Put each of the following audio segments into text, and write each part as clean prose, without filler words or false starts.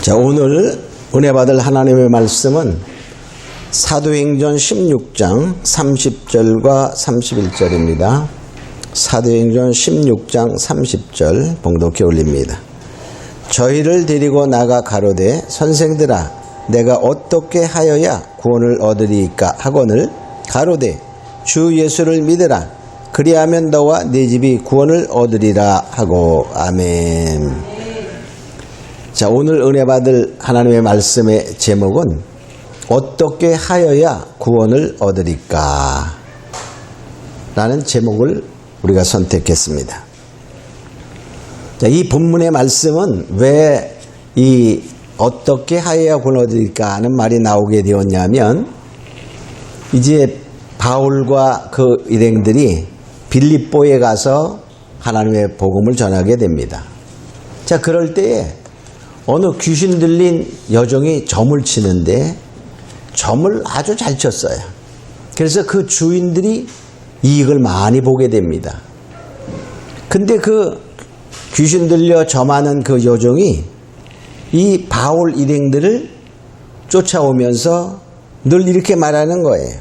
자, 오늘 은혜 받을 하나님의 말씀은 사도행전 16장 30절과 31절입니다. 사도행전 16장 30절 봉독해 올립니다. 저희를 데리고 나가 가로되 선생들아 내가 어떻게 하여야 구원을 얻으리이까 하거늘 가로되 주 예수를 믿으라 그리하면 너와 네 집이 구원을 얻으리라 하고 아멘. 자, 오늘 은혜 받을 하나님의 말씀의 제목은 어떻게 하여야 구원을 얻으리까 라는 제목을 우리가 선택했습니다. 자, 이 본문의 말씀은 왜 이 어떻게 하여야 구원을 얻으리까 하는 말이 나오게 되었냐면 이제 바울과 그 일행들이 빌립보에 가서 하나님의 복음을 전하게 됩니다. 자, 그럴 때에 어느 귀신 들린 여종이 점을 치는데 점을 아주 잘 쳤어요. 그래서 그 주인들이 이익을 많이 보게 됩니다. 근데 그 귀신 들려 점하는 그 여종이 이 바울 일행들을 쫓아오면서 늘 이렇게 말하는 거예요.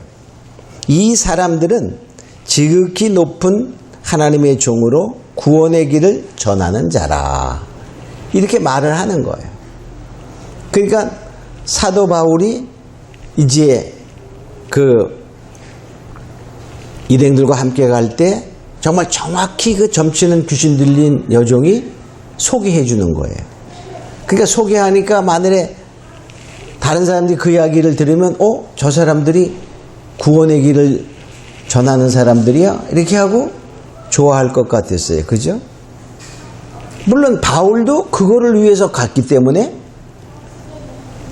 이 사람들은 지극히 높은 하나님의 종으로 구원의 길을 전하는 자라. 이렇게 말을 하는 거예요. 그러니까 사도 바울이 이제 그 일행들과 함께 갈 때 정말 정확히 그 점치는 귀신 들린 여종이 소개해 주는 거예요. 그러니까 소개하니까 만일에 다른 사람들이 그 이야기를 들으면 저 사람들이 구원의 길을 전하는 사람들이야? 이렇게 하고 좋아할 것 같았어요. 그죠? 물론 바울도 그거를 위해서 갔기 때문에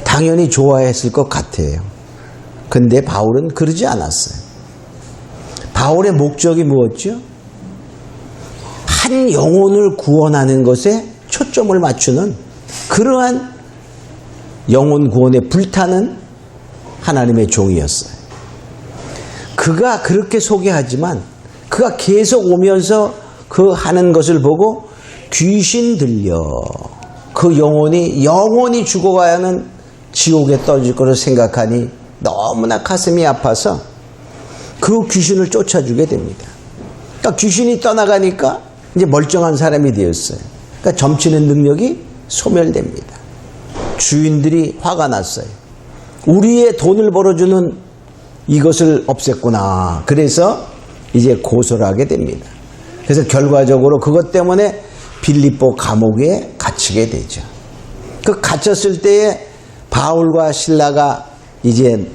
당연히 좋아했을 것 같아요. 근데 바울은 그러지 않았어요. 바울의 목적이 무엇이죠? 한 영혼을 구원하는 것에 초점을 맞추는 그러한 영혼 구원에 불타는 하나님의 종이었어요. 그가 그렇게 소개하지만 그가 계속 오면서 그 하는 것을 보고 귀신 들려 그 영혼이 죽어가야 하는 지옥에 떨어질 것을 생각하니 너무나 가슴이 아파서 그 귀신을 쫓아주게 됩니다. 그러니까 귀신이 떠나가니까 이제 멀쩡한 사람이 되었어요. 그러니까 점치는 능력이 소멸됩니다. 주인들이 화가 났어요. 우리의 돈을 벌어주는 이것을 없앴구나. 그래서 이제 고소를 하게 됩니다. 그래서 결과적으로 그것 때문에 빌립보 감옥에 갇히게 되죠. 그 갇혔을 때에 바울과 실라가 이제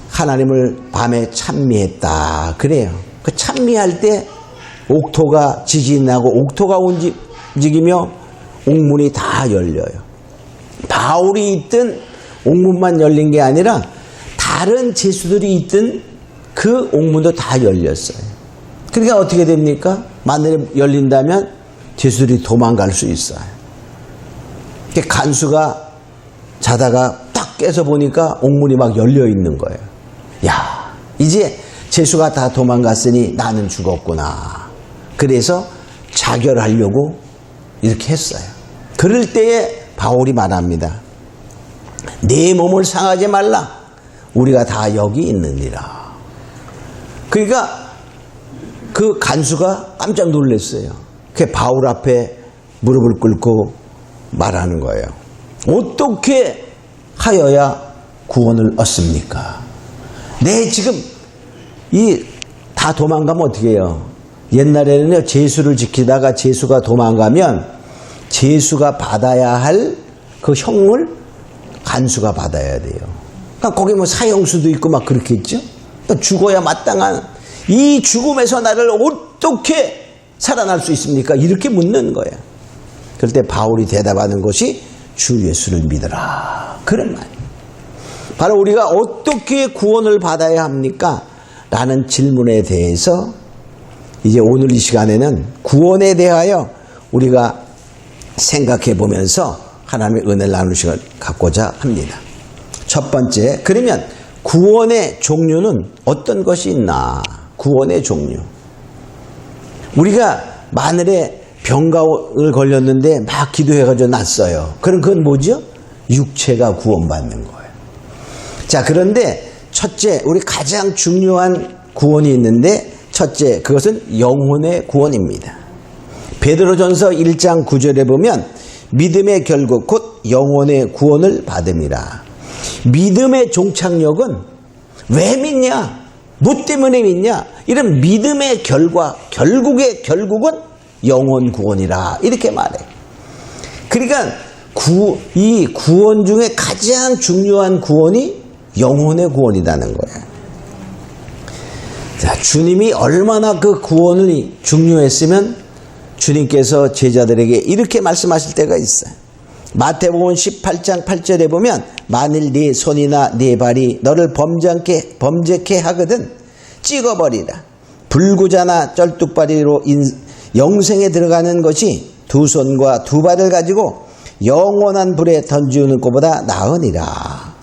하나님을 밤에 찬미했다. 그래요. 그 찬미할 때 옥토가 지진이 나고 옥토가 움직이며 옥문이 다 열려요. 바울이 있던 옥문만 열린 게 아니라 다른 제수들이 있던 그 옥문도 다 열렸어요. 그러니까 어떻게 됩니까? 만일에 열린다면 제수들이 도망갈 수 있어요. 간수가 자다가 딱 깨서 보니까 옥문이 막 열려 있는 거예요. 야, 이제 제수가 다 도망갔으니 나는 죽었구나. 그래서 자결하려고 이렇게 했어요. 그럴 때에 바울이 말합니다. 내 몸을 상하지 말라. 우리가 다 여기 있느니라. 그러니까 그 간수가 깜짝 놀랐어요. 그 바울 앞에 무릎을 꿇고 말하는 거예요. 어떻게 하여야 구원을 얻습니까? 네, 지금 다 도망가면 어떻게 해요? 옛날에는요, 제수를 지키다가 제수가 도망가면 제수가 받아야 할 그 형을 간수가 받아야 돼요. 그러니까 거기 뭐 사형수도 있고 막 그렇겠죠? 죽어야 마땅한 이 죽음에서 나를 어떻게 살아날 수 있습니까? 이렇게 묻는 거예요. 그럴 때 바울이 대답하는 것이 주 예수를 믿으라. 그런 말이에요. 바로 우리가 어떻게 구원을 받아야 합니까? 라는 질문에 대해서 이제 오늘 이 시간에는 구원에 대하여 우리가 생각해 보면서 하나님의 은혜를 나눌 시간을 갖고자 합니다. 첫 번째, 그러면 구원의 종류는 어떤 것이 있나? 구원의 종류. 우리가 만일에 병가를 걸렸는데 막 기도해가지고 났어요. 그럼 그건 뭐죠? 육체가 구원받는 거예요. 자, 그런데 첫째, 우리 가장 중요한 구원이 있는데 첫째, 그것은 영혼의 구원입니다. 베드로전서 1장 9절에 보면 믿음의 결국 곧 영혼의 구원을 받음이라. 믿음의 종착역은 왜 믿냐? 뭐 때문에 믿냐? 이런 믿음의 결국은 영혼 구원이라 이렇게 말해. 그러니까 이 구원 중에 가장 중요한 구원이 영혼의 구원이라는 거예요. 자, 주님이 얼마나 그 구원이 중요했으면 주님께서 제자들에게 이렇게 말씀하실 때가 있어요. 마태복음 18장 8절에 보면 만일 네 손이나 네 발이 너를 범죄케 하거든 찍어버리라. 불구자나 쩔뚝발이로 영생에 들어가는 것이 두 손과 두 발을 가지고 영원한 불에 던지는 것보다 나으니라.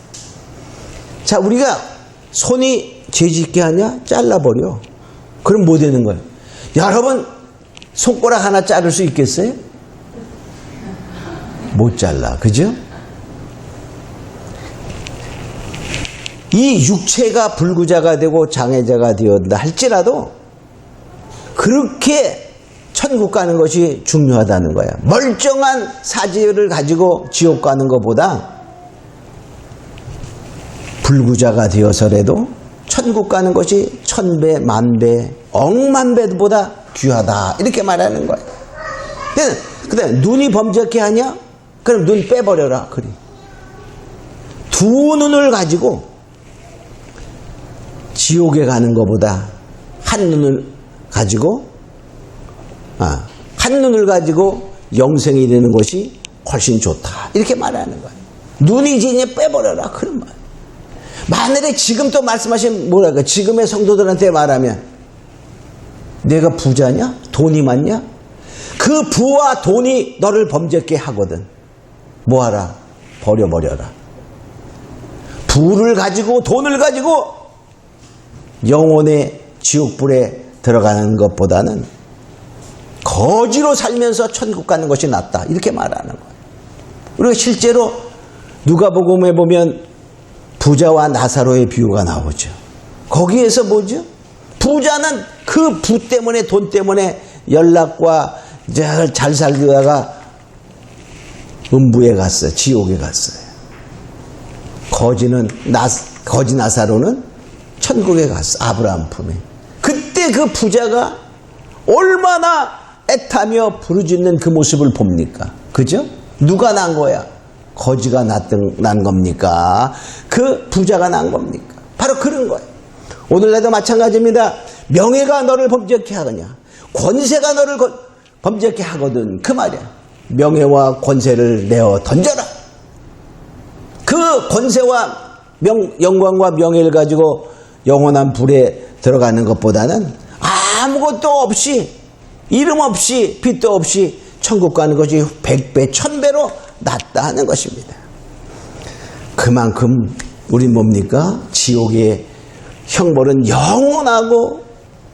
자, 우리가 손이 죄짓게 하냐? 잘라버려. 그럼 뭐 되는 거예요? 여러분 손가락 하나 자를 수 있겠어요? 못 잘라. 그죠? 이 육체가 불구자가 되고 장애자가 되었다 할지라도 그렇게 천국 가는 것이 중요하다는 거야. 멀쩡한 사지를 가지고 지옥 가는 것보다 불구자가 되어서라도 천국 가는 것이 1000배, 10,000배, 억만 배보다 귀하다. 이렇게 말하는 거예요. 근데 눈이 범죄케 하냐? 그럼 눈 빼버려라. 그래. 두 눈을 가지고 지옥에 가는 것보다 한 눈을 가지고 영생이 되는 것이 훨씬 좋다. 이렇게 말하는 거예요. 눈이 이제 빼버려라. 그런 말. 만일에 지금 또 말씀하신 뭐랄까 지금의 성도들한테 말하면 내가 부자냐? 돈이 많냐? 그 부와 돈이 너를 범죄케 하거든. 뭐하라? 버려버려라. 부를 가지고 돈을 가지고 영혼의 지옥불에 들어가는 것보다는 거지로 살면서 천국 가는 것이 낫다. 이렇게 말하는 거예요. 우리가 실제로 누가복음에 보면 부자와 나사로의 비유가 나오죠. 거기에서 뭐죠? 부자는 그 부 때문에 돈 때문에 연락과 잘 살다가 음부에 갔어요. 지옥에 갔어요. 거지 나사로는 천국에 갔어. 아브라함 품에. 그때 그 부자가 얼마나 애타며 부르짖는 그 모습을 봅니까? 그죠? 누가 난 거야? 거지가 난 겁니까? 그 부자가 난 겁니까? 바로 그런 거예요. 오늘날도 마찬가지입니다. 명예가 너를 범죄케 하느냐? 권세가 너를 범죄케 하거든. 그 말이야. 명예와 권세를 내어 던져라. 그 권세와 영광과 명예를 가지고 영원한 불에 들어가는 것보다는 아무것도 없이 이름 없이 빛도 없이 천국 가는 것이 100배 1000배로 낫다 하는 것입니다. 그만큼 우린 뭡니까? 지옥의 형벌은 영원하고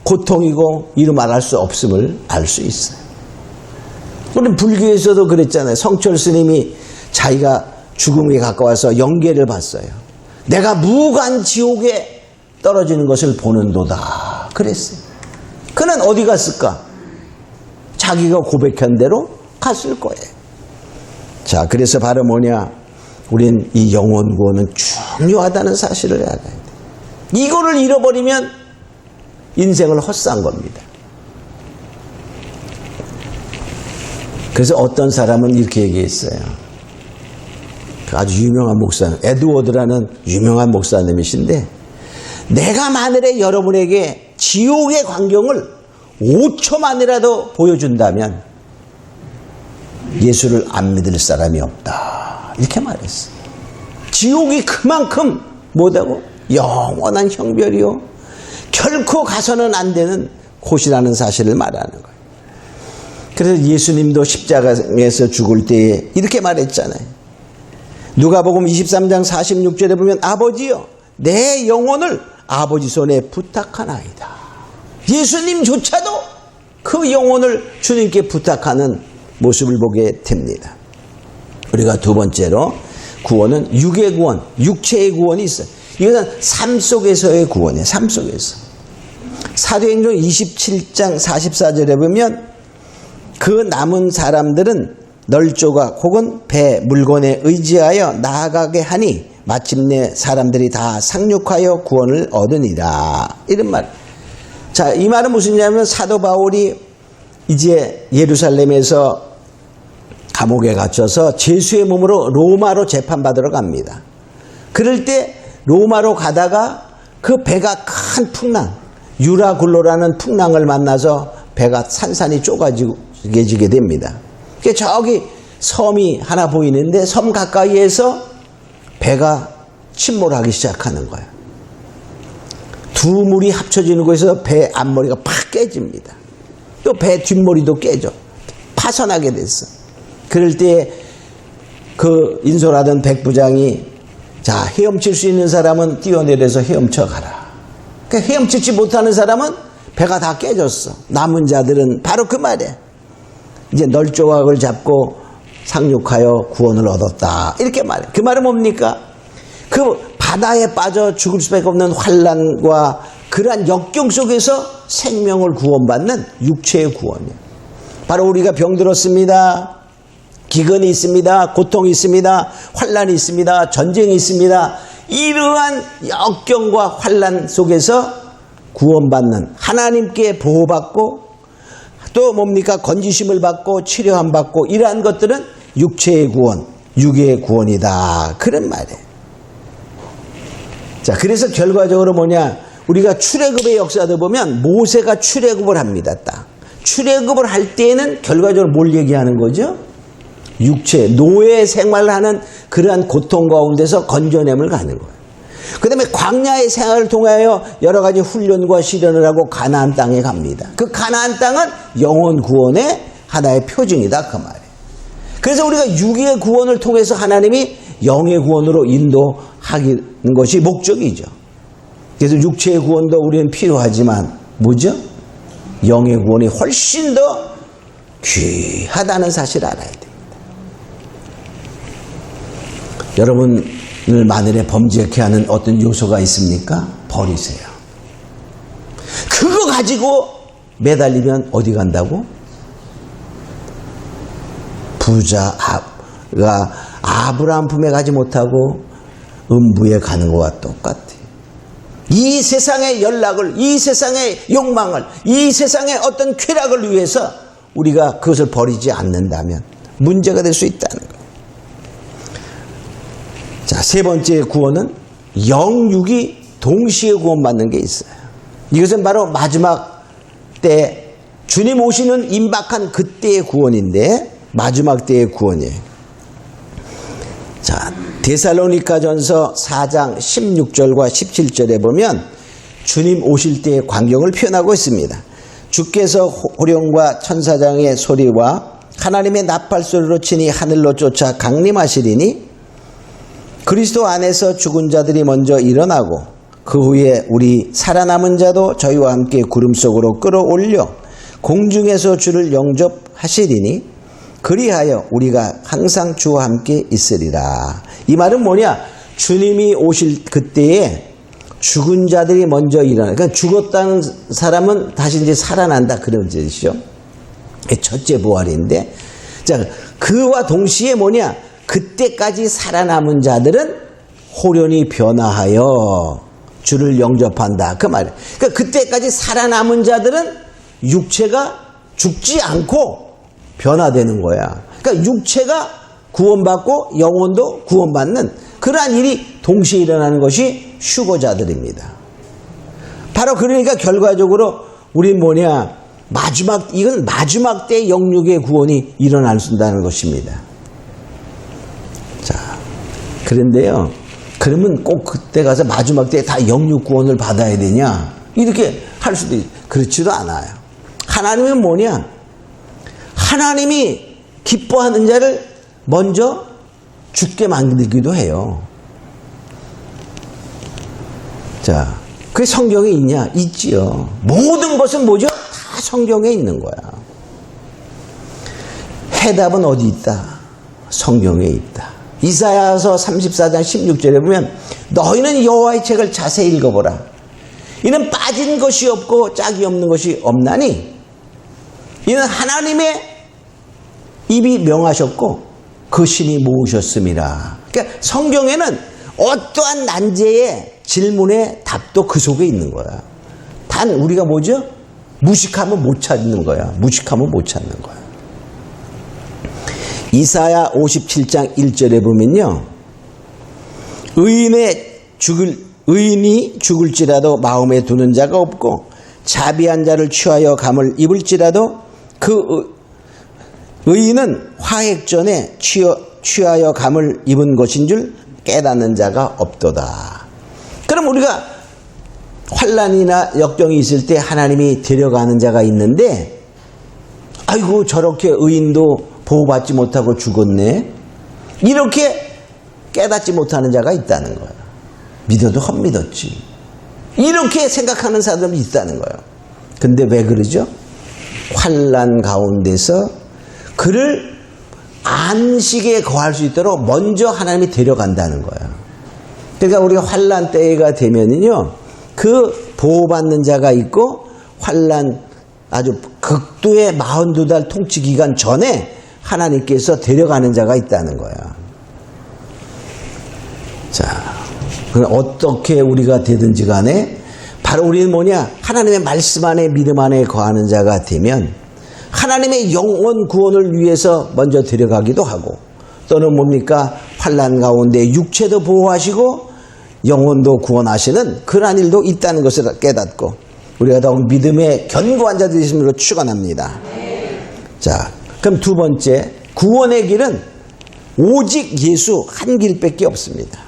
고통이고 이루 말할 수 없음을 알 수 있어요. 우리 불교에서도 그랬잖아요. 성철 스님이 자기가 죽음에 가까워서 영계를 봤어요. 내가 무간 지옥에 떨어지는 것을 보는도다. 그랬어요. 그는 어디 갔을까? 자기가 고백한 대로 갔을 거예요. 자, 그래서 바로 뭐냐? 우린 이 영혼 구원은 중요하다는 사실을 알아야 돼. 이거를 잃어버리면 인생을 헛산 겁니다. 그래서 어떤 사람은 이렇게 얘기했어요. 아주 유명한 목사님, 에드워드라는 유명한 목사님이신데, 내가 만일에 여러분에게 지옥의 광경을 5초만이라도 보여준다면 예수를 안 믿을 사람이 없다. 이렇게 말했어요. 지옥이 그만큼 뭐다고? 영원한 형벌이요. 결코 가서는 안 되는 곳이라는 사실을 말하는 거예요. 그래서 예수님도 십자가에서 죽을 때에 이렇게 말했잖아요. 누가복음 23장 46절에 보면 아버지여 내 영혼을 아버지 손에 부탁하나이다. 예수님조차도 그 영혼을 주님께 부탁하는 모습을 보게 됩니다. 우리가 두 번째로 구원은 육의 구원, 육체의 구원이 있어요. 이것은 삶 속에서의 구원이에요. 삶 속에서. 사도행전 27장 44절에 보면 그 남은 사람들은 널조각 혹은 배, 물건에 의지하여 나아가게 하니 마침내 사람들이 다 상륙하여 구원을 얻으니라. 이런 말. 자, 이 말은 무슨 얘기냐면 사도 바울이 이제 예루살렘에서 감옥에 갇혀서 제수의 몸으로 로마로 재판받으러 갑니다. 그럴 때 로마로 가다가 그 배가 큰 풍랑, 유라굴로라는 풍랑을 만나서 배가 산산이 쪼개지게 됩니다. 저기 섬이 하나 보이는데 섬 가까이에서 배가 침몰하기 시작하는 거예요. 두 물이 합쳐지는 곳에서 배 앞머리가 팍 깨집니다. 또 배 뒷머리도 깨져. 파손하게 됐어. 그럴 때 그 인솔하던 백부장이 자, 헤엄칠 수 있는 사람은 뛰어내려서 헤엄쳐 가라. 그러니까 헤엄치지 못하는 사람은 배가 다 깨졌어. 남은 자들은 바로 그 말이야. 이제 널조각을 잡고 상륙하여 구원을 얻었다. 이렇게 말해. 그 말은 뭡니까? 그 바다에 빠져 죽을 수밖에 없는 환난과 그러한 역경 속에서 생명을 구원받는 육체의 구원이에요. 바로 우리가 병들었습니다. 기근이 있습니다. 고통이 있습니다. 환난이 있습니다. 전쟁이 있습니다. 이러한 역경과 환난 속에서 구원받는 하나님께 보호받고 또 뭡니까? 건지심을 받고 치료함 받고 이러한 것들은 육체의 구원, 육의 구원이다. 그런 말이에요. 자, 그래서 결과적으로 뭐냐? 우리가 출애굽의 역사도 보면 모세가 출애굽을 합니다. 딱. 출애굽을 할 때에는 결과적으로 뭘 얘기하는 거죠? 육체, 노예 생활을 하는 그러한 고통 가운데서 건져냄을 가는 거예요. 그 다음에 광야의 생활을 통하여 여러 가지 훈련과 시련을 하고 가나안 땅에 갑니다. 그 가나안 땅은 영혼 구원의 하나의 표징이다. 그 말이에요. 그래서 우리가 육의 구원을 통해서 하나님이 영의 구원으로 인도하는 것이 목적이죠. 그래서 육체의 구원도 우리는 필요하지만 뭐죠? 영의 구원이 훨씬 더 귀하다는 사실을 알아야 됩니다. 여러분을 만일에 범죄케 하는 어떤 요소가 있습니까? 버리세요. 그거 가지고 매달리면 어디 간다고? 부자가 아브라함 품에 가지 못하고 음부에 가는 것과 똑같아요. 이 세상의 연락을, 이 세상의 욕망을, 이 세상의 어떤 쾌락을 위해서 우리가 그것을 버리지 않는다면 문제가 될 수 있다는 거예요. 자, 세 번째 구원은 영육이 동시에 구원받는 게 있어요. 이것은 바로 마지막 때 주님 오시는 임박한 그때의 구원인데 마지막 때의 구원이에요. 자, 데살로니가전서 4장 16절과 17절에 보면 주님 오실 때의 광경을 표현하고 있습니다. 주께서 호령과 천사장의 소리와 하나님의 나팔소리로 치니 하늘로 쫓아 강림하시리니 그리스도 안에서 죽은 자들이 먼저 일어나고 그 후에 우리 살아남은 자도 저희와 함께 구름 속으로 끌어올려 공중에서 주를 영접하시리니 그리하여 우리가 항상 주와 함께 있으리라. 이 말은 뭐냐? 주님이 오실 그때에 죽은 자들이 먼저 일어나. 그러니까 죽었다는 사람은 다시 이제 살아난다 그런 뜻이죠. 첫째 부활인데, 자, 그와 동시에 뭐냐? 그때까지 살아남은 자들은 호련히 변화하여 주를 영접한다. 그 말이에요. 그러니까 그때까지 살아남은 자들은 육체가 죽지 않고 변화되는 거야. 그러니까 육체가 구원받고 영혼도 구원받는 그러한 일이 동시에 일어나는 것이 휴거자들입니다. 바로 그러니까 결과적으로 우리는 뭐냐? 이건 마지막 때 영육의 구원이 일어난다는 것입니다. 자, 그런데요. 그러면 꼭 그때 가서 마지막 때 다 영육 구원을 받아야 되냐? 이렇게 할 수도 그렇지도 않아요. 하나님은 뭐냐? 하나님이 기뻐하는 자를 먼저 죽게 만들기도 해요. 자, 그게 성경에 있냐? 있지요. 모든 것은 뭐죠? 다 성경에 있는 거야. 해답은 어디 있다? 성경에 있다. 이사야서 34장 16절에 보면 너희는 여호와의 책을 자세히 읽어보라. 이는 빠진 것이 없고 짝이 없는 것이 없나니 이는 하나님의 입이 명하셨고 그 신이 모으셨음이라. 그러니까 성경에는 어떠한 난제의 질문의 답도 그 속에 있는 거야. 단 우리가 뭐죠? 무식하면 못 찾는 거야. 무식하면 못 찾는 거야. 이사야 57장 1절에 보면요. 의인이 죽을지라도 마음에 두는 자가 없고 자비한 자를 취하여 감을 입을지라도 그 의인은 화액전에 취하여 감을 입은 것인 줄 깨닫는 자가 없도다. 그럼 우리가 환난이나 역경이 있을 때 하나님이 데려가는 자가 있는데 아이고 저렇게 의인도 보호받지 못하고 죽었네. 이렇게 깨닫지 못하는 자가 있다는 거예요. 믿어도 헛믿었지. 이렇게 생각하는 사람이 있다는 거예요. 근데 왜 그러죠? 환난 가운데서 그를 안식에 거할 수 있도록 먼저 하나님이 데려간다는 거예요. 그러니까 우리가 환난 때가 되면은요, 그 보호받는 자가 있고 환난 아주 극도의 42달 통치 기간 전에 하나님께서 데려가는 자가 있다는 거야. 자, 어떻게 우리가 되든지 간에 바로 우리는 뭐냐? 하나님의 말씀 안에 믿음 안에 거하는 자가 되면 하나님의 영원 구원을 위해서 먼저 데려가기도 하고 또는 뭡니까? 환난 가운데 육체도 보호하시고 영혼도 구원하시는 그러한 일도 있다는 것을 깨닫고 우리가 더욱 믿음의 견고한 자들이 있음으로 축원합니다. 자, 그럼 두 번째, 구원의 길은 오직 예수 한 길밖에 없습니다.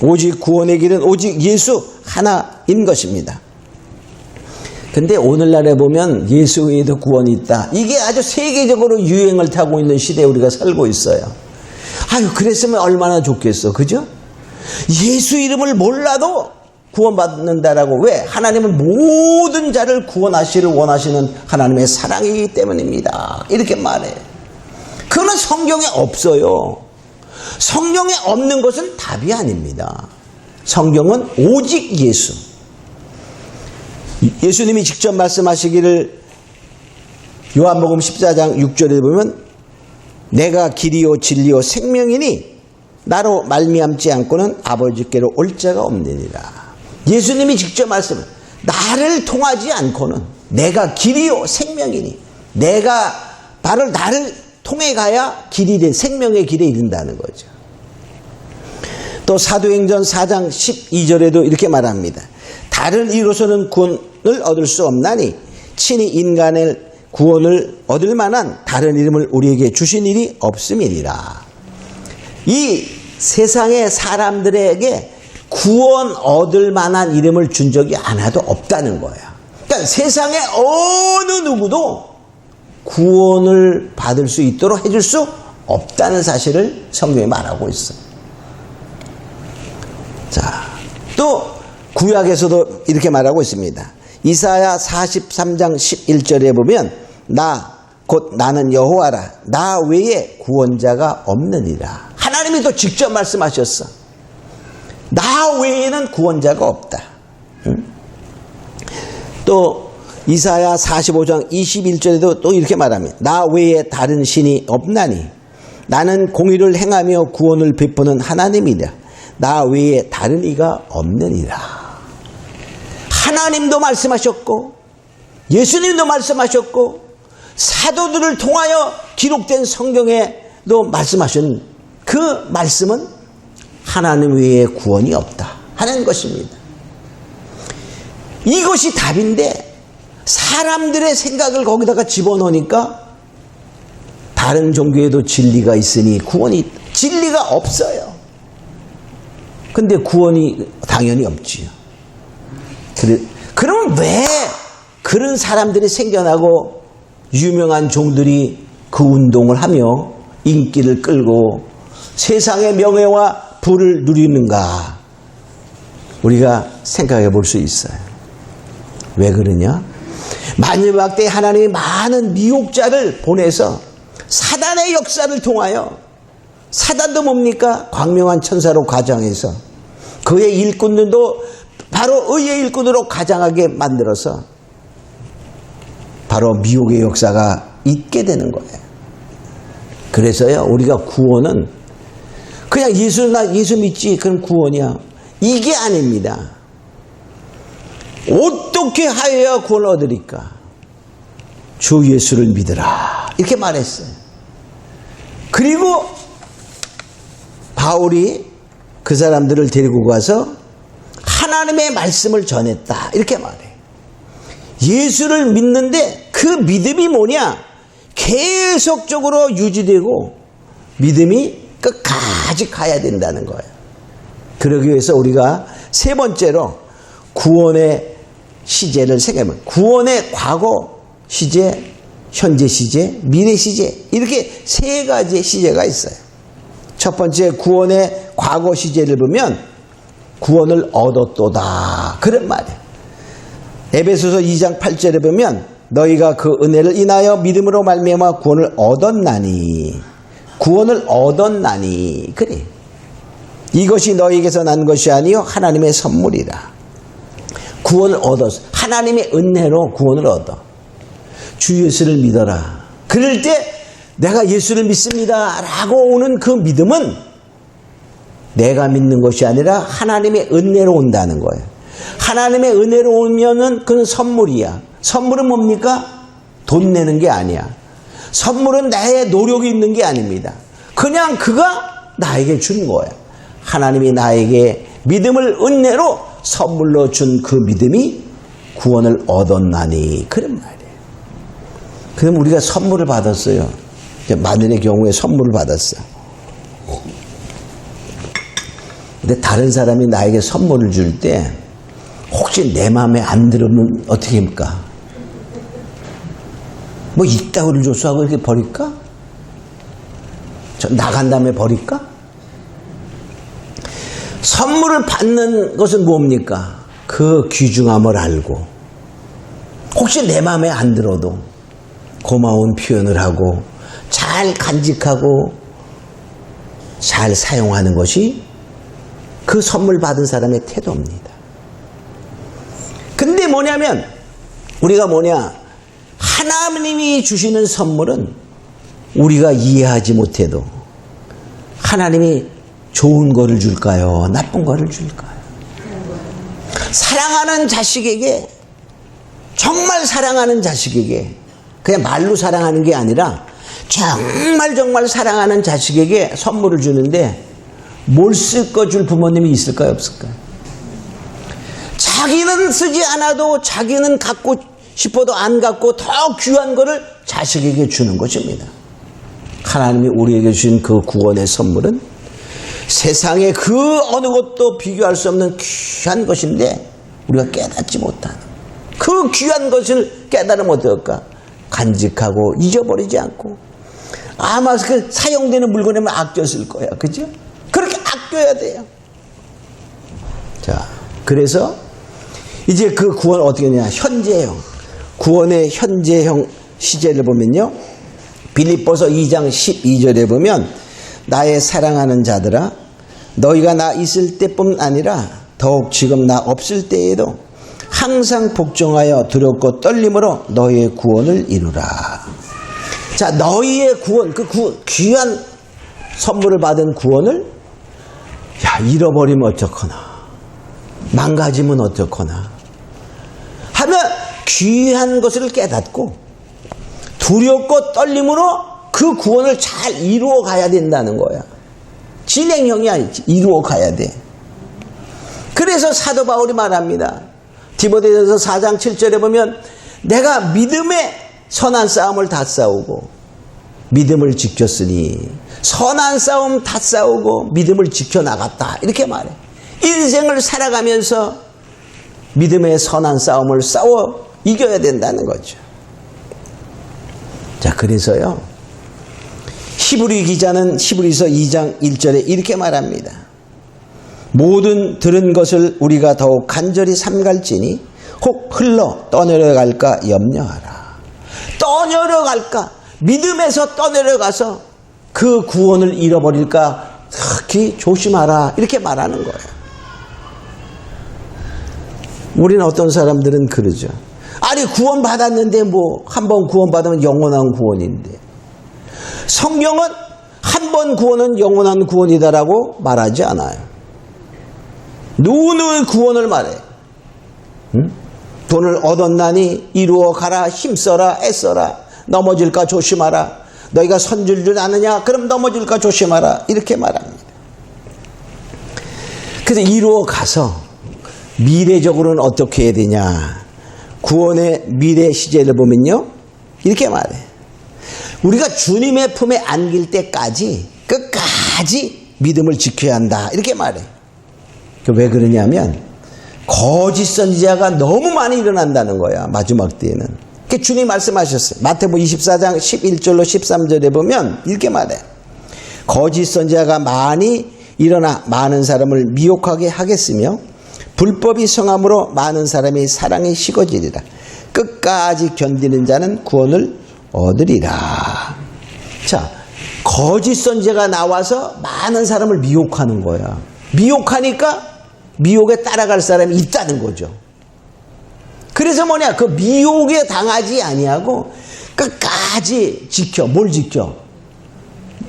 오직 구원의 길은 오직 예수 하나인 것입니다. 근데 오늘날에 보면 예수 외에도 구원이 있다. 이게 아주 세계적으로 유행을 타고 있는 시대에 우리가 살고 있어요. 아유, 그랬으면 얼마나 좋겠어. 그죠? 예수 이름을 몰라도 구원받는다라고. 왜? 하나님은 모든 자를 구원하시를 원하시는 하나님의 사랑이기 때문입니다. 이렇게 말해. 그러나 성경에 없어요. 성경에 없는 것은 답이 아닙니다. 성경은 오직 예수. 예수님이 직접 말씀하시기를 요한복음 14장 6절에 보면 내가 길이요 진리요 생명이니 나로 말미암지 않고는 아버지께로 올 자가 없느니라. 예수님이 직접 말씀을 나를 통하지 않고는 내가 길이요 생명이니 내가 바로 나를 통해 가야 길이 돼 생명의 길에 이른다는 거죠. 또 사도행전 4장 12절에도 이렇게 말합니다. 다른 이로서는 구원을 얻을 수 없나니 친히 인간의 구원을 얻을 만한 다른 이름을 우리에게 주신 일이 없음이니라. 이 세상의 사람들에게 구원 얻을 만한 이름을 준 적이 하나도 없다는 거예요. 그러니까 세상의 어느 누구도 구원을 받을 수 있도록 해줄 수 없다는 사실을 성경이 말하고 있어요. 자, 또 구약에서도 이렇게 말하고 있습니다. 이사야 43장 11절에 보면 곧 나는 여호와라 나 외에 구원자가 없느니라. 하나님이 또 직접 말씀하셨어. 나 외에는 구원자가 없다. 또 이사야 45장 21절에도 또 이렇게 말합니다. 나 외에 다른 신이 없나니 나는 공의를 행하며 구원을 베푸는 하나님이라. 나 외에 다른 이가 없느니라. 하나님도 말씀하셨고 예수님도 말씀하셨고 사도들을 통하여 기록된 성경에도 말씀하신 그 말씀은 하나님 외에 구원이 없다 하는 것입니다. 이것이 답인데 사람들의 생각을 거기다가 집어넣으니까 다른 종교에도 진리가 있으니 진리가 없어요. 근데 구원이 당연히 없지요. 그러면 왜 그런 사람들이 생겨나고 유명한 종들이 그 운동을 하며 인기를 끌고 세상의 명예와 부를 누리는가? 우리가 생각해 볼 수 있어요. 왜 그러냐? 마지막 때 하나님이 많은 미혹자를 보내서 사단의 역사를 통하여 사단도 뭡니까? 광명한 천사로 가장해서 그의 일꾼들도 바로 의의 일꾼으로 가장하게 만들어서 바로 미혹의 역사가 있게 되는 거예요. 그래서요, 우리가 구원은 그냥 예수 믿지 그럼 구원이야, 이게 아닙니다. 어떻게 하여야 구원을 얻으리까? 주 예수를 믿으라, 이렇게 말했어요. 그리고 바울이 그 사람들을 데리고 가서 하나님의 말씀을 전했다, 이렇게 말해요. 예수를 믿는데 그 믿음이 뭐냐? 계속적으로 유지되고 믿음이 끝까지 가야 된다는 거예요. 그러기 위해서 우리가 세 번째로 구원의 시제를 생각하면 구원의 과거 시제, 현재 시제, 미래 시제, 이렇게 세 가지의 시제가 있어요. 첫 번째 구원의 과거 시제를 보면 구원을 얻었도다, 그런 말이에요. 에베소서 2장 8절에 보면 너희가 그 은혜를 인하여 믿음으로 말미암아 구원을 얻었나니, 구원을 얻었나니, 그래. 이것이 너희에게서 난 것이 아니요 하나님의 선물이라. 구원을 얻었어. 하나님의 은혜로 구원을 얻어. 주 예수를 믿어라. 그럴 때 내가 예수를 믿습니다 라고 오는 그 믿음은 내가 믿는 것이 아니라 하나님의 은혜로 온다는 거예요. 하나님의 은혜로 오면은 그건 선물이야. 선물은 뭡니까? 돈 내는 게 아니야. 선물은 나의 노력이 있는 게 아닙니다. 그냥 그가 나에게 준 거예요. 하나님이 나에게 믿음을 은혜로 선물로 준 그 믿음이 구원을 얻었나니, 그런 말이에요. 그럼 우리가 선물을 받았어요. 마늘의 경우에 선물을 받았어요. 근데 다른 사람이 나에게 선물을 줄 때 혹시 내 마음에 안 들으면 어떻게 합니까? 뭐 이따구를 줬어 하고 이렇게 버릴까? 저 나간 다음에 버릴까? 선물을 받는 것은 뭡니까? 그 귀중함을 알고 혹시 내 마음에 안 들어도 고마운 표현을 하고 잘 간직하고 잘 사용하는 것이 그 선물 받은 사람의 태도입니다. 근데 뭐냐면 우리가 하나님이 주시는 선물은 우리가 이해하지 못해도 하나님이 좋은 거를 줄까요? 나쁜 거를 줄까요? 사랑하는 자식에게, 정말 사랑하는 자식에게, 그냥 말로 사랑하는 게 아니라 정말 사랑하는 자식에게 선물을 주는데 뭘 쓸 거 줄 부모님이 있을까요? 없을까요? 자기는 쓰지 않아도 자기는 갖고 싶어도 안 갖고 더 귀한 거를 자식에게 주는 것입니다. 하나님이 우리에게 주신 그 구원의 선물은 세상에 그 어느 것도 비교할 수 없는 귀한 것인데 우리가 깨닫지 못하는 그 귀한 것을 깨달으면 어떨까? 간직하고 잊어버리지 않고, 아마 그 사용되는 물건에만 아껴 쓸 거야. 그죠? 그렇게 아껴야 돼요. 자, 그래서 이제 그 구원 어떻게 하냐? 현재형. 구원의 현재형 시제를 보면요. 빌립보서 2장 12절에 보면 나의 사랑하는 자들아, 너희가 나 있을 때뿐 아니라 더욱 지금 나 없을 때에도 항상 복종하여 두렵고 떨림으로 너희의 구원을 이루라. 자, 너희의 구원, 귀한 선물을 받은 구원을 잃어버리면 어쩌거나 망가지면 어쩌거나 하면 귀한 것을 깨닫고 두렵고 떨림으로 그 구원을 잘 이루어 가야 된다는 거야. 진행형이 아니지. 이루어 가야 돼. 그래서 사도 바울이 말합니다. 디모데전서 4장 7절에 보면 내가 믿음의 선한 싸움을 다 싸우고 믿음을 지켰으니, 선한 싸움 다 싸우고 믿음을 지켜나갔다, 이렇게 말해. 인생을 살아가면서 믿음의 선한 싸움을 싸워 이겨야 된다는 거죠. 자, 그래서요, 히브리 기자는 히브리서 2장 1절에 이렇게 말합니다. 모든 들은 것을 우리가 더욱 간절히 삼갈지니 혹 흘러 떠내려갈까 염려하라. 떠내려갈까? 믿음에서 떠내려가서 그 구원을 잃어버릴까 특히 조심하라 이렇게 말하는 거예요. 우리는 어떤 사람들은 그러죠. 아니 구원 받았는데 뭐 한 번 구원 받으면 영원한 구원인데, 성경은 한 번 구원은 영원한 구원이다라고 말하지 않아요. 누구의 구원을 말해. 응? 돈을 얻었나니 이루어 가라, 힘써라, 애써라, 넘어질까 조심하라. 너희가 선줄 줄 아느냐? 그럼 넘어질까 조심하라. 이렇게 말합니다. 그래서 이루어 가서 미래적으로는 어떻게 해야 되냐? 구원의 미래 시제를 보면요, 이렇게 말해. 우리가 주님의 품에 안길 때까지 끝까지 믿음을 지켜야 한다. 이렇게 말해. 왜 그러냐면 거짓 선지자가 너무 많이 일어난다는 거야. 마지막 때에는. 주님 말씀하셨어요. 마태복음 24장 11절로 13절에 보면 이렇게 말해. 거짓 선지자가 많이 일어나 많은 사람을 미혹하게 하겠으며 불법이 성함으로 많은 사람이 사랑이 식어지리라. 끝까지 견디는 자는 구원을 얻으리라. 자, 거짓 선지자가 나와서 많은 사람을 미혹하는 거야. 미혹하니까 미혹에 따라갈 사람이 있다는 거죠. 그래서 뭐냐, 그 미혹에 당하지 아니하고 끝까지 지켜. 뭘 지켜?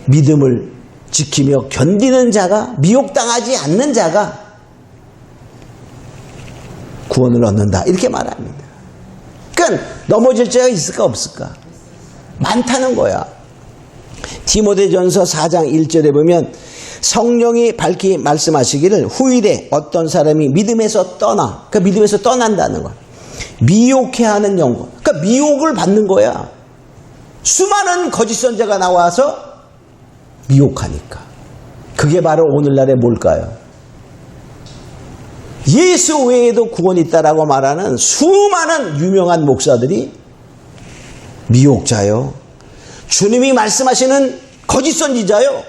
믿음을 지키며 견디는 자가, 미혹당하지 않는 자가 구원을 얻는다. 이렇게 말합니다. 그러니까 넘어질 자가 있을까 없을까? 많다는 거야. 디모데전서 4장 1절에 보면 성령이 밝히 말씀하시기를 후일에 어떤 사람이 믿음에서 떠나, 그러니까 믿음에서 떠난다는 거야. 미혹해 하는 영혼. 그러니까 미혹을 받는 거야. 수많은 거짓 선지자가 나와서 미혹하니까. 그게 바로 오늘날의 뭘까요? 예수 외에도 구원이 있다라고 말하는 수많은 유명한 목사들이 미혹자요. 주님이 말씀하시는 거짓 선지자요.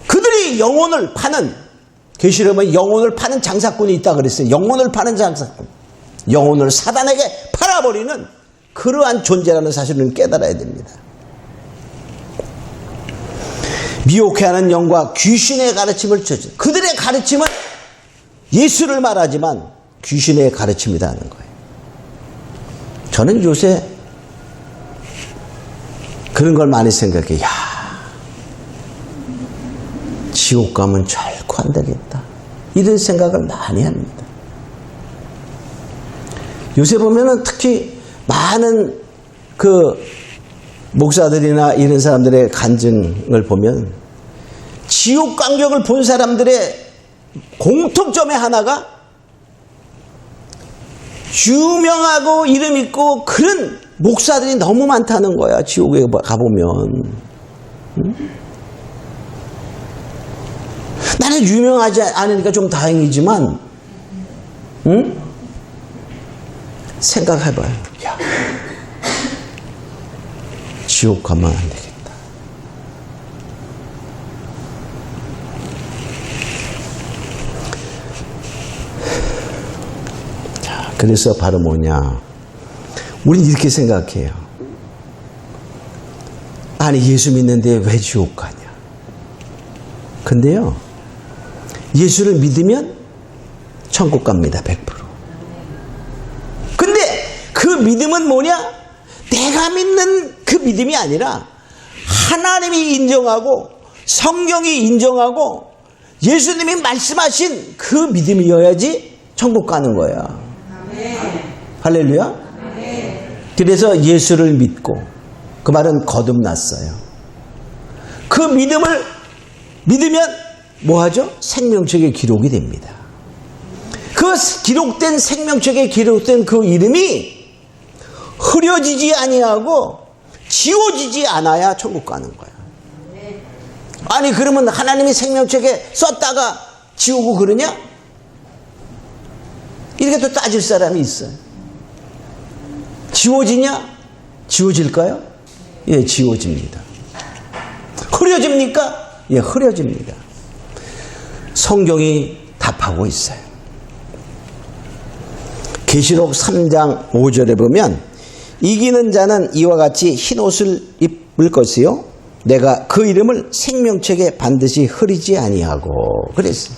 그들이 영혼을 파는, 계시록에 영혼을 파는 장사꾼이 있다 그랬어요. 영혼을 파는 장사꾼. 영혼을 사단에게 팔아버리는 그러한 존재라는 사실을 깨달아야 됩니다. 미혹해하는 영과 귀신의 가르침을 쳐줘. 그들의 가르침은 예수를 말하지만 귀신의 가르침이다 하는 거예요. 저는 요새 그런 걸 많이 생각해요. 야, 지옥 가면 결코 안 되겠다. 이런 생각을 많이 합니다. 요새 보면은 특히 많은 그 목사들이나 이런 사람들의 간증을 보면 지옥 감격을 본 사람들의 공통점의 하나가 유명하고 이름 있고 그런 목사들이 너무 많다는 거야. 지옥에 가보면. 나는 유명하지 않으니까 좀 다행이지만 생각해봐요. 야, 지옥 가면 안 되겠다. 자, 그래서 바로 뭐냐, 우린 이렇게 생각해요. 아니 예수 믿는데 왜 지옥 가냐. 근데요, 예수를 믿으면 천국 갑니다. 100%. 근데 그 믿음은 뭐냐? 내가 믿는 그 믿음이 아니라 하나님이 인정하고 성경이 인정하고 예수님이 말씀하신 그 믿음이어야지 천국 가는 거야. 아멘. 할렐루야. 아멘. 그래서 예수를 믿고, 그 말은 거듭났어요. 그 믿음을 믿으면 뭐하죠? 생명책에 기록이 됩니다. 그 기록된 생명책에 기록된 그 이름이 흐려지지 아니하고 지워지지 않아야 천국 가는 거야. 아니 그러면 하나님이 생명책에 썼다가 지우고 그러냐? 이렇게 또 따질 사람이 있어요. 지워지냐? 지워질까요? 예, 지워집니다. 흐려집니까? 예, 흐려집니다. 성경이 답하고 있어요. 계시록 3장 5절에 보면 이기는 자는 이와 같이 흰 옷을 입을 것이요 내가 그 이름을 생명책에 반드시 흐리지 아니하고. 그랬어.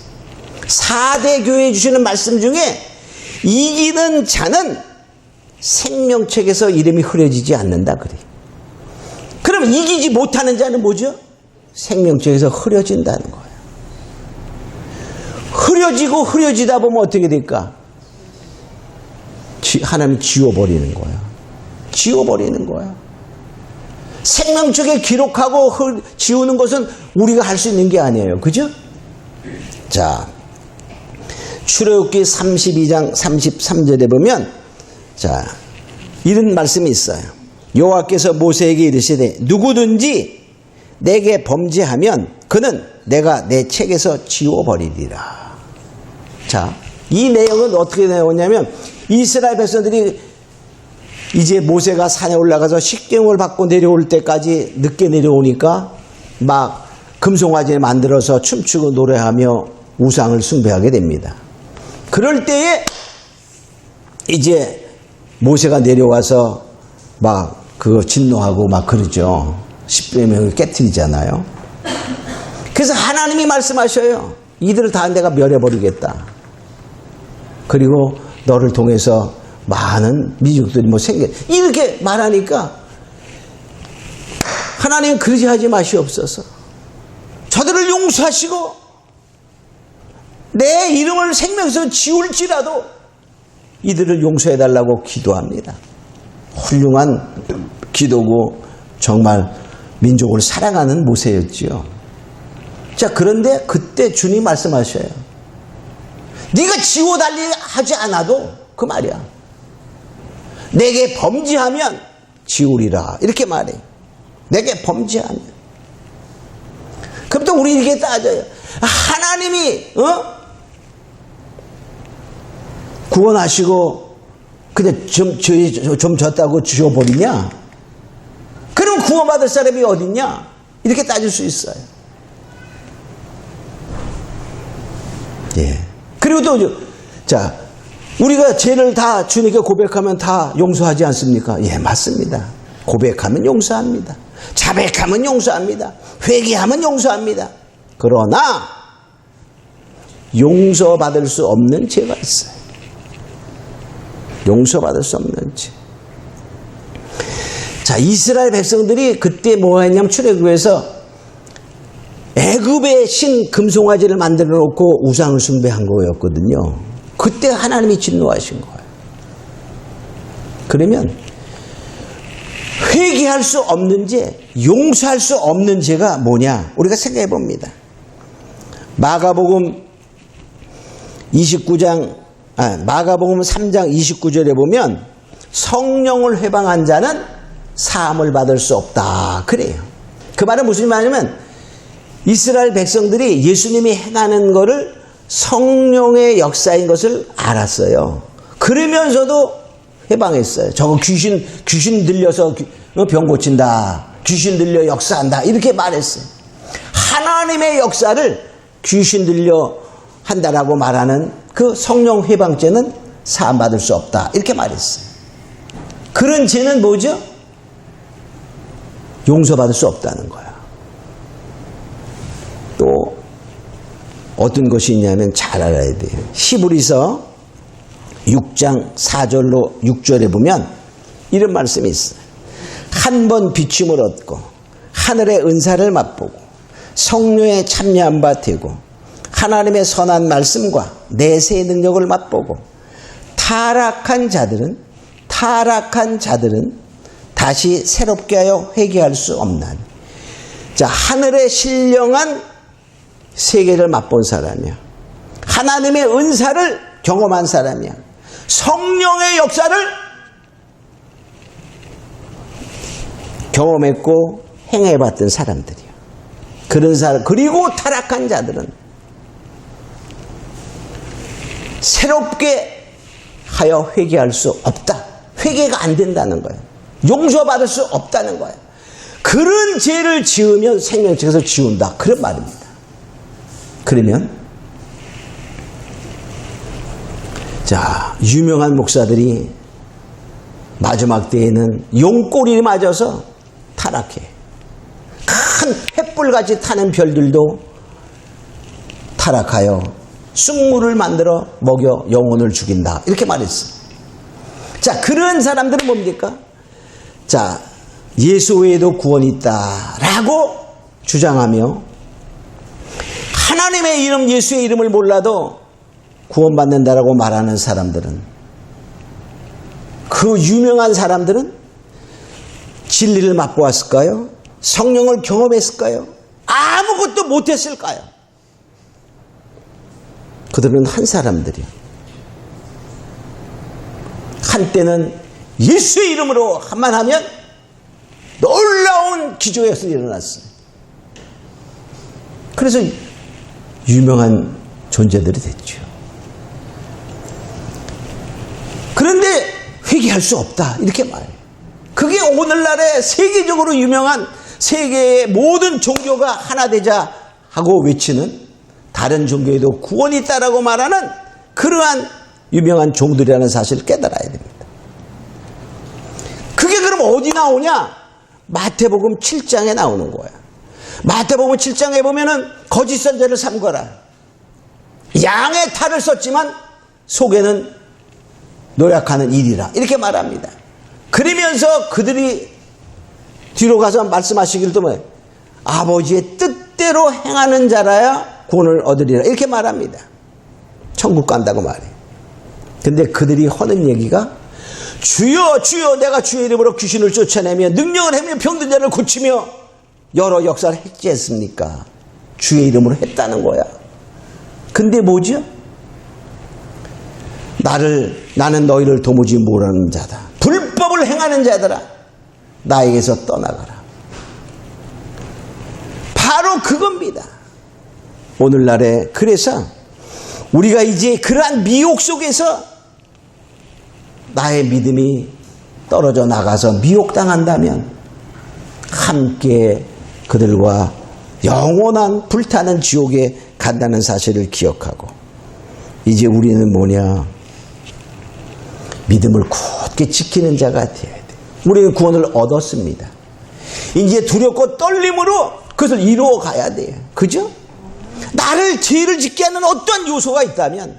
4대 교회에 주시는 말씀 중에 이기는 자는 생명책에서 이름이 흐려지지 않는다 그래. 그럼 이기지 못하는 자는 뭐죠? 생명책에서 흐려진다는 거예요. 흐려지고 흐려지다 보면 어떻게 될까? 하나님이 지워버리는 거예요. 지워버리는 거예요. 생명책에 기록하고 지우는 것은 우리가 할 수 있는 게 아니에요. 그죠? 자, 출애굽기 32장 33절에 보면 자, 이런 말씀이 있어요. 여호와께서 모세에게 이르시되 누구든지 내게 범죄하면 그는 내가 내 책에서 지워버리리라. 자, 이 내용은 어떻게 나오냐면 이스라엘 백성들이 이제 모세가 산에 올라가서 식경을 받고 내려올 때까지 늦게 내려오니까 막 금송아지를 만들어서 춤추고 노래하며 우상을 숭배하게 됩니다. 그럴 때에 이제 모세가 내려와서 막 그거 진노하고 막 그러죠. 10계명을 깨트리잖아요. 그래서 하나님이 말씀하셔요. 이들을 다 내가 멸해버리겠다. 그리고 너를 통해서 많은 민족들이 뭐 생겨. 이렇게 말하니까 하나님 그러지 하지 마시옵소서. 저들을 용서하시고 내 이름을 생명에서 지울지라도 이들을 용서해달라고 기도합니다. 훌륭한 기도고 정말 민족을 사랑하는 모세였지요. 자, 그런데 그때 주님 말씀하셔요. 네가 지워달리 하지 않아도 그 말이야. 내게 범죄하면 지우리라. 이렇게 말해. 내게 범죄하면. 그럼 또 우리 이렇게 따져요. 하나님이 구원하시고 그냥 좀 졌다고 지워버리냐? 그럼 구원받을 사람이 어딨냐? 이렇게 따질 수 있어요. 예. 그리고 또 자, 우리가 죄를 다 주님께 고백하면 다 용서하지 않습니까? 예, 맞습니다. 고백하면 용서합니다. 자백하면 용서합니다. 회개하면 용서합니다. 그러나 용서받을 수 없는 죄가 있어요. 용서받을 수 없는 죄. 자, 이스라엘 백성들이 그때 뭐 했냐면 출애굽에서 애굽의 신 금송아지를 만들어 놓고 우상을 숭배한 거였거든요. 그때 하나님이 진노하신 거예요. 그러면 회개할 수 없는 죄, 용서할 수 없는 죄가 뭐냐? 우리가 생각해 봅니다. 마가복음 3장 29절에 보면 성령을 회방한 자는 사함을 받을 수 없다. 그래요. 그 말은 무슨 말이냐면 이스라엘 백성들이 예수님이 행하는 것을 성령의 역사인 것을 알았어요. 그러면서도 해방했어요. 저거 귀신 들려서 병 고친다. 귀신 들려 역사한다. 이렇게 말했어요. 하나님의 역사를 귀신 들려 한다라고 말하는 그 성령 해방죄는 사함받을 수 없다. 이렇게 말했어요. 그런 죄는 뭐죠? 용서받을 수 없다는 거야. 또 어떤 것이 있냐면 잘 알아야 돼요. 히브리서 6장 4절로 6절에 보면 이런 말씀이 있어요. 한 번 비춤을 얻고 하늘의 은사를 맛보고 성령에 참여한 바 되고 하나님의 선한 말씀과 내세의 능력을 맛보고 타락한 자들은 다시 새롭게 하여 회개할 수 없나니. 자, 하늘의 신령한 세계를 맛본 사람이야. 하나님의 은사를 경험한 사람이야. 성령의 역사를 경험했고 행해봤던 사람들이야. 그런 사람, 그리고 타락한 자들은 새롭게 하여 회개할 수 없다. 회개가 안 된다는 거예요. 용서받을 수 없다는 거예요. 그런 죄를 지으면 생명책에서 지운다. 그런 말입니다. 그러면 자, 유명한 목사들이 마지막 때에는 용꼬리를 맞아서 타락해. 큰 횃불같이 타는 별들도 타락하여 쑥물을 만들어 먹여 영혼을 죽인다. 이렇게 말했어. 자, 그런 사람들은 뭡니까? 자, 예수 외에도 구원이 있다라고 주장하며 하나님의 이름, 예수의 이름을 몰라도 구원받는다라고 말하는 사람들은, 그 유명한 사람들은 진리를 맛보았을까요? 성령을 경험했을까요? 아무것도 못했을까요? 그들은 한 사람들이요. 한때는 예수의 이름으로 한만 하면 놀라운 기적이 일어났어요. 그래서 유명한 존재들이 됐죠. 그런데 회개할 수 없다 이렇게 말해요. 그게 오늘날의 세계적으로 유명한 세계의 모든 종교가 하나 되자 하고 외치는, 다른 종교에도 구원이 있다라고 말하는 그러한 유명한 종들이라는 사실을 깨달아야 됩니다. 그게 그럼 어디 나오냐? 마태복음 7장에 나오는 거야. 마태복음 7장에 보면은 거짓 선지자를 삼거라. 양의 탈을 썼지만 속에는 노력하는 일이라 이렇게 말합니다. 그러면서 그들이 뒤로 가서 말씀하시기를 또 뭐예요? 아버지의 뜻대로 행하는 자라야 구원을 얻으리라 이렇게 말합니다. 천국 간다고 말해요. 근데 그들이 하는 얘기가 주여 주여 내가 주의 이름으로 귀신을 쫓아내며 능력을 행하며 병든 자를 고치며 여러 역사를 했지 않습니까? 주의 이름으로 했다는 거야. 근데 뭐죠? 나는 너희를 도무지 모르는 자다. 불법을 행하는 자들아 나에게서 떠나가라. 바로 그겁니다. 오늘날에 그래서 우리가 이제 그러한 미혹 속에서 나의 믿음이 떨어져 나가서 미혹당한다면 함께 그들과 영원한 불타는 지옥에 간다는 사실을 기억하고, 이제 우리는 뭐냐? 믿음을 굳게 지키는 자가 되어야 돼. 우리는 구원을 얻었습니다. 이제 두렵고 떨림으로 그것을 이루어 가야 돼요. 그죠? 나를 죄를 짓게 하는 어떤 요소가 있다면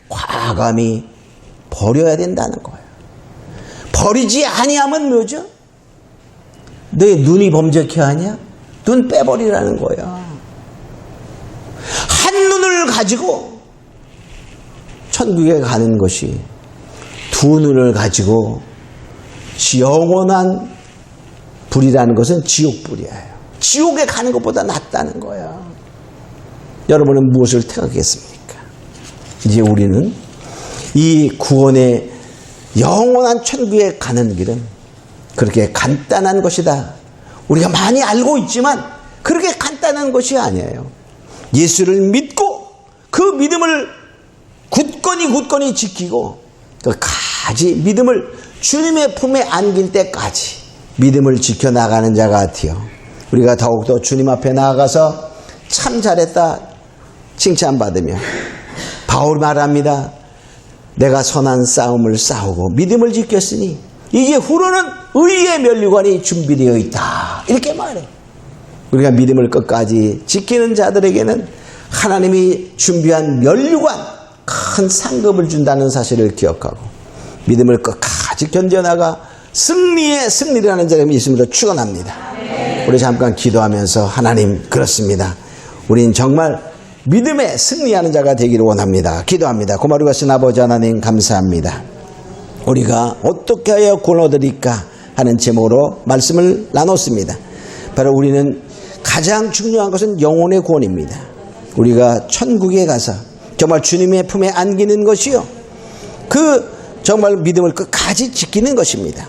과감히 버려야 된다는 거예요. 버리지 아니하면 뭐죠? 내 눈이 범죄케 하냐? 눈 빼버리라는 거야. 한 눈을 가지고 천국에 가는 것이 두 눈을 가지고 영원한 불이라는 것은 지옥불이에요. 지옥에 가는 것보다 낫다는 거야. 여러분은 무엇을 택하겠습니까? 이제 우리는 이 구원의 영원한 천국에 가는 길은 그렇게 간단한 것이다. 우리가 많이 알고 있지만 그렇게 간단한 것이 아니에요. 예수를 믿고 그 믿음을 굳건히 지키고 끝까지 믿음을 주님의 품에 안길 때까지 믿음을 지켜나가는 자가 되어 우리가 더욱더 주님 앞에 나아가서 참 잘했다 칭찬받으며, 바울 말합니다. 내가 선한 싸움을 싸우고 믿음을 지켰으니 이제 후로는 의의 면류관이 준비되어 있다 이렇게 말해. 우리가 믿음을 끝까지 지키는 자들에게는 하나님이 준비한 면류관, 큰 상급을 준다는 사실을 기억하고 믿음을 끝까지 견뎌나가 승리의 승리라는 자가 있음으로 축원합니다. 우리 잠깐 기도하면서, 하나님 그렇습니다. 우린 정말 믿음에 승리하는 자가 되기를 원합니다. 기도합니다. 고마우리 가신 아버지 하나님 감사합니다. 우리가 어떻게 하여 구원 얻으리까 하는 제목으로 말씀을 나눴습니다. 바로 우리는 가장 중요한 것은 영혼의 구원입니다. 우리가 천국에 가서 정말 주님의 품에 안기는 것이요, 그 정말 믿음을 끝까지 지키는 것입니다.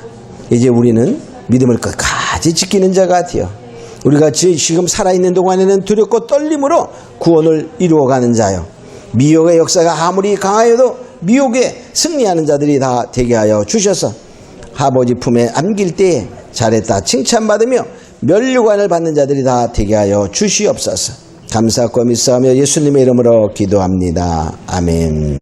이제 우리는 믿음을 끝까지 지키는 자가 되어 우리가 지금 살아있는 동안에는 두렵고 떨림으로 구원을 이루어가는 자요, 미혹의 역사가 아무리 강하여도 미혹에 승리하는 자들이 다 되게 하여 주셔서 아버지 품에 안길 때에 잘했다 칭찬받으며 면류관을 받는 자들이 다 되게 하여 주시옵소서. 감사하고 믿사오며 예수님의 이름으로 기도합니다. 아멘.